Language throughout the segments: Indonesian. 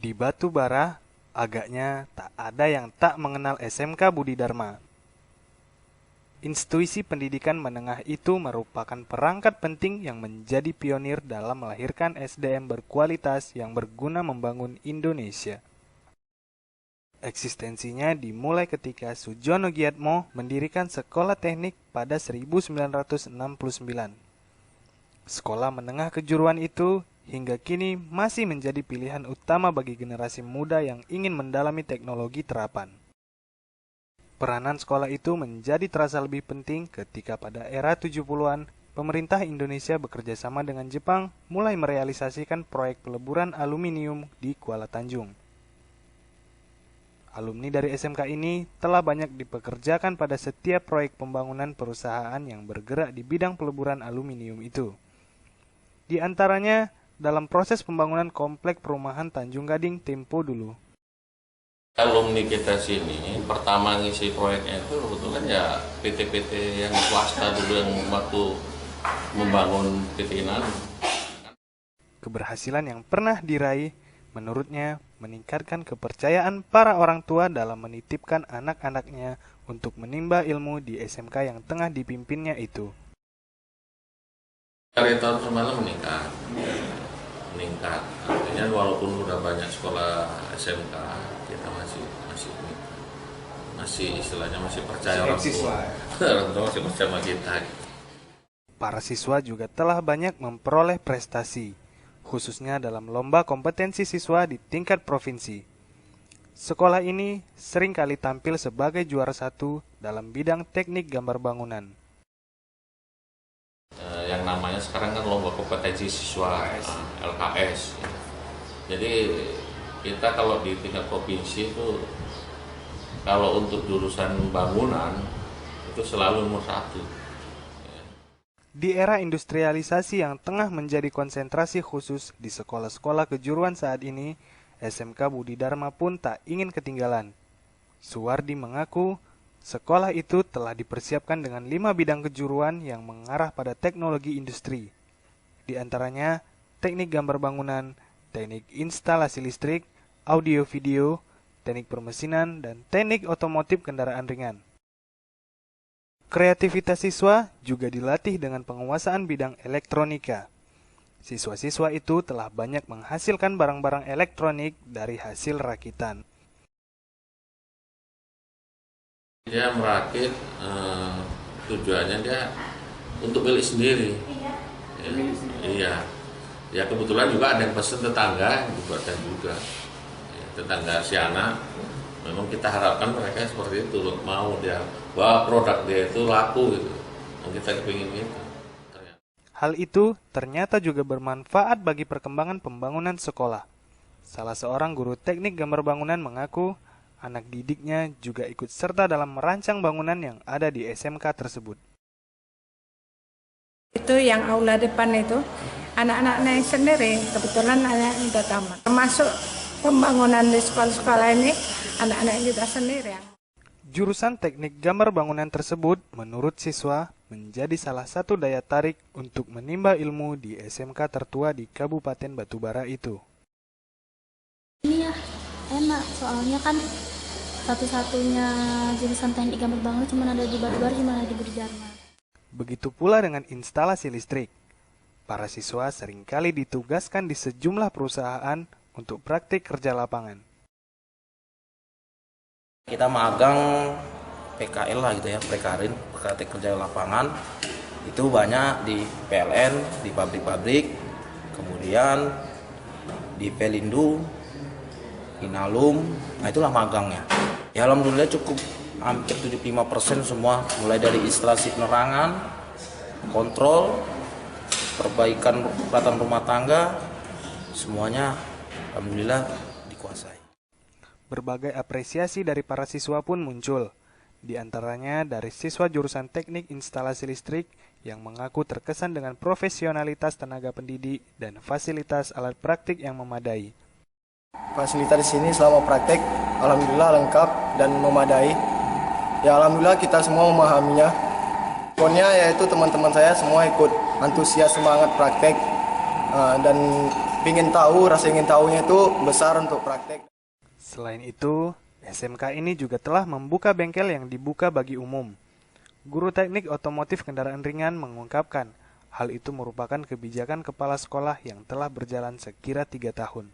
Di Batubara, agaknya tak ada yang tak mengenal SMK Budi Dharma. Institusi pendidikan menengah itu merupakan perangkat penting yang menjadi pionir dalam melahirkan SDM berkualitas yang berguna membangun Indonesia. Eksistensinya dimulai ketika Sujono Giatmo mendirikan sekolah teknik pada 1969. Sekolah menengah kejuruan itu hingga kini masih menjadi pilihan utama bagi generasi muda yang ingin mendalami teknologi terapan. Peranan sekolah itu menjadi terasa lebih penting ketika pada era 70-an, pemerintah Indonesia bekerja sama dengan Jepang mulai merealisasikan proyek peleburan aluminium di Kuala Tanjung. Alumni dari SMK ini telah banyak dipekerjakan pada setiap proyek pembangunan perusahaan yang bergerak di bidang peleburan aluminium itu. Di antaranya, dalam proses pembangunan komplek perumahan Tanjung Gading tempo dulu. Alumni kita sini pertama ngisi proyeknya itu kebetulan ya PT-PT yang swasta dulu yang waktu membangun PT Inalum. Keberhasilan yang pernah diraih menurutnya meningkatkan kepercayaan para orang tua dalam menitipkan anak-anaknya untuk menimba ilmu di SMK yang tengah dipimpinnya itu. Dari tahun semalam meningkat. Artinya walaupun sudah banyak sekolah SMK, kita masih istilahnya masih percaya orang tua. Orang tua masih percaya sama kita. Para siswa juga telah banyak memperoleh prestasi, khususnya dalam lomba kompetensi siswa di tingkat provinsi. Sekolah ini sering kali tampil sebagai juara satu dalam bidang teknik gambar bangunan. Yang namanya sekarang kan lomba kompetensi siswa LKS. Jadi kita kalau di tingkat provinsi itu kalau untuk jurusan bangunan itu selalu nomor 1. Di era industrialisasi yang tengah menjadi konsentrasi khusus di sekolah-sekolah kejuruan saat ini, SMK Budi Dharma pun tak ingin ketinggalan. Suwardi mengaku, sekolah itu telah dipersiapkan dengan 5 bidang kejuruan yang mengarah pada teknologi industri. Di antaranya, teknik gambar bangunan, teknik instalasi listrik, audio video, teknik permesinan, dan teknik otomotif kendaraan ringan. Kreativitas siswa juga dilatih dengan penguasaan bidang elektronika. Siswa-siswa itu telah banyak menghasilkan barang-barang elektronik dari hasil rakitan. Dia merakit tujuannya dia untuk milik sendiri. Iya. Ya kebetulan juga ada yang pesen tetangga dibuatkan juga. Ya, tetangga si anak. Memang kita harapkan mereka seperti itu, mau dia bahwa produk dia itu laku gitu. Yang kita kepingin gitu. Hal itu ternyata juga bermanfaat bagi perkembangan pembangunan sekolah. Salah seorang guru teknik gambar bangunan mengaku anak didiknya juga ikut serta dalam merancang bangunan yang ada di SMK tersebut. Itu yang aula depan itu, anak-anaknya sendiri, kebetulan anak udah tamat. Termasuk pembangunan di sekolah-sekolah ini, anak-anak kita sendiri. Jurusan teknik gambar bangunan tersebut, menurut siswa, menjadi salah satu daya tarik untuk menimba ilmu di SMK tertua di Kabupaten Batubara itu. Ini ya, enak soalnya kan satu-satunya jurusan teknik gambar bangunan cuma ada di Batubara, cuma ada di Budi Dharma. Begitu pula dengan instalasi listrik. Para siswa seringkali ditugaskan di sejumlah perusahaan untuk praktik kerja lapangan. Kita magang PKL lah gitu ya, Prekarin, praktik kerja lapangan. Itu banyak di PLN, di pabrik-pabrik, kemudian di Pelindo, Inalum, nah itulah magangnya. Ya alhamdulillah cukup hampir 75% semua, mulai dari instalasi penerangan, kontrol, perbaikan peralatan rumah tangga, semuanya alhamdulillah dikuasai. Berbagai apresiasi dari para siswa pun muncul, di antaranya dari siswa jurusan teknik instalasi listrik yang mengaku terkesan dengan profesionalitas tenaga pendidik dan fasilitas alat praktik yang memadai. Fasilitas di sini selama praktek alhamdulillah lengkap dan memadai. Ya alhamdulillah kita semua memahaminya. Pokoknya yaitu teman-teman saya semua ikut antusias semangat praktek dan rasa ingin tahunya itu besar untuk praktek. Selain itu, SMK ini juga telah membuka bengkel yang dibuka bagi umum. Guru teknik otomotif kendaraan ringan mengungkapkan, hal itu merupakan kebijakan kepala sekolah yang telah berjalan sekira 3 tahun.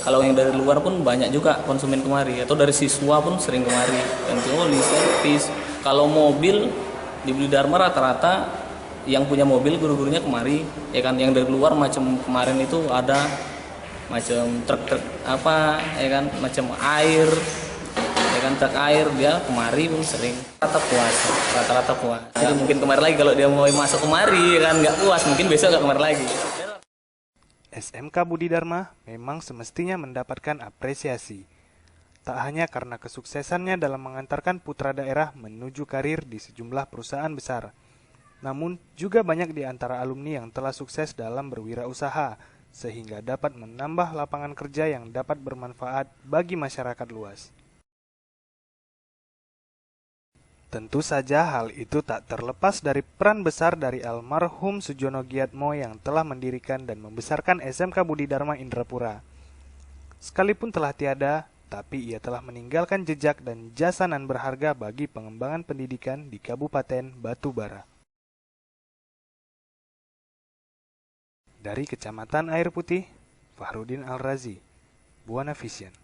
Kalau yang dari luar pun banyak juga konsumen kemari, atau dari siswa pun sering kemari. Dan itu di servis. Kalau mobil di Budi Dharma rata-rata yang punya mobil guru-gurunya kemari, ya kan. Yang dari luar macam kemarin itu ada macam truk apa, ya kan, macam air, ya kan, truk air, dia kemari pun sering. Rata-rata puas. Jadi mungkin kemari lagi kalau dia mau masuk kemari, ya kan, nggak puas, mungkin besok nggak kemari lagi. SMK Budi Dharma memang semestinya mendapatkan apresiasi. Tak hanya karena kesuksesannya dalam mengantarkan putra daerah menuju karir di sejumlah perusahaan besar, namun juga banyak di antara alumni yang telah sukses dalam berwirausaha, sehingga dapat menambah lapangan kerja yang dapat bermanfaat bagi masyarakat luas. Tentu saja hal itu tak terlepas dari peran besar dari almarhum Sujono Giatmo yang telah mendirikan dan membesarkan SMK Budi Dharma Indrapura. Sekalipun telah tiada, tapi ia telah meninggalkan jejak dan jasa nan berharga bagi pengembangan pendidikan di Kabupaten Batubara. Dari Kecamatan Air Putih, Fahrudin Al-Razi, Buana Vision.